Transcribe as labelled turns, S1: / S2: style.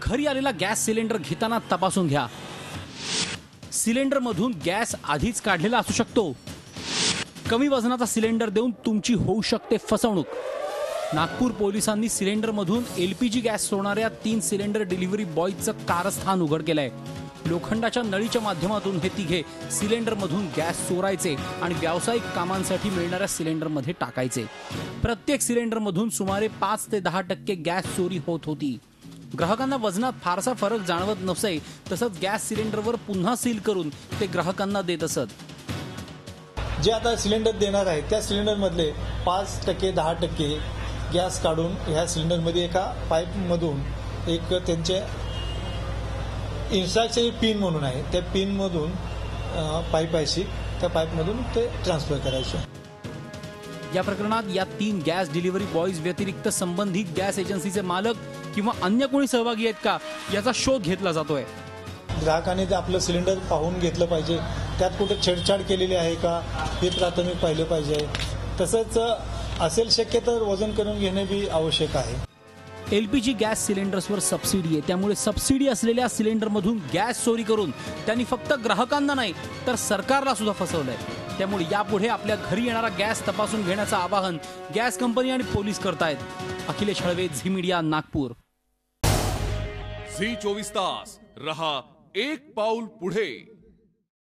S1: घरी आलेला gas cylinder घेताना तपासून घ्या. सिलेंडरमधून गॅस आधीच काढलेला असू शकतो. कमी वजनाचा सिलेंडर देऊन तुमची होऊ शकते फसवणूक. नागपूर पोलिसांनी सिलेंडरमधून LPG गॅस सोडणाऱ्या 3 सिलेंडर डिलिव्हरी बॉयचं कारस्थान उघड केलंय. लोखंडाच्या नळीच्या माध्यमातून हे तिघे सिलेंडरमधून गॅस चोरायचे आणि व्यावसायिक कामांसाठी मिळणाऱ्या सिलेंडरमध्ये टाकायचे. प्रत्येक सिलेंडरमधून सुमारे 5 ते 10% गॅस चोरी होत होती. ग्राहकांना वजनात फारसा फरक जाणवत नसे, तसंच गॅस सिलेंडरवर पुन्हा सील करून ते ग्राहकांना देत असत.
S2: जे आता सिलेंडर देणार आहे त्या सिलेंडरमधले 5% 10% गॅस काढून ह्या सिलेंडरमध्ये एका पाईपमधून एक त्यांचे इन्स्ट्राक्शन पिन म्हणून आहे त्या पिनमधून पाईप आहे त्या पाईपमधून ते ट्रान्सफर करायचे.
S1: या प्रकरणात या 3 गॅस डिलिव्हरी बॉयज व्यतिरिक्त संबंधित गॅस एजन्सीचे मालक किंवा अन्य कोणी सहभागी आहेत का याचा शोध घेतला जातोय.
S2: ग्राहकाने ते आपलं सिलेंडर पाहून घेतलं पाहिजे. त्यात कुठे छेडछाड केलेली आहे का हे प्राथमिक पाहिलं पाहिजे. तसंच असेल शक्य तर वजन करून घेणे बी आवश्यक आहे.
S1: LPG गॅस सिलेंडर्सवर सबसिडी आहे, त्यामुळे सबसिडी असलेल्या सिलेंडरमधून गॅस चोरी करून त्यांनी फक्त ग्राहकांना नाही तर सरकारला सुद्धा फसवलंय. त्यामुळे यापुढे आपल्या घरी येणारा गॅस तपासून घेण्याचं आवाहन गॅस कंपनी आणि पोलीस करतायत. अखिलेश हळवे, झी मीडिया, नागपूर.
S3: झी 24 तास रहा एक पाऊल पुढे.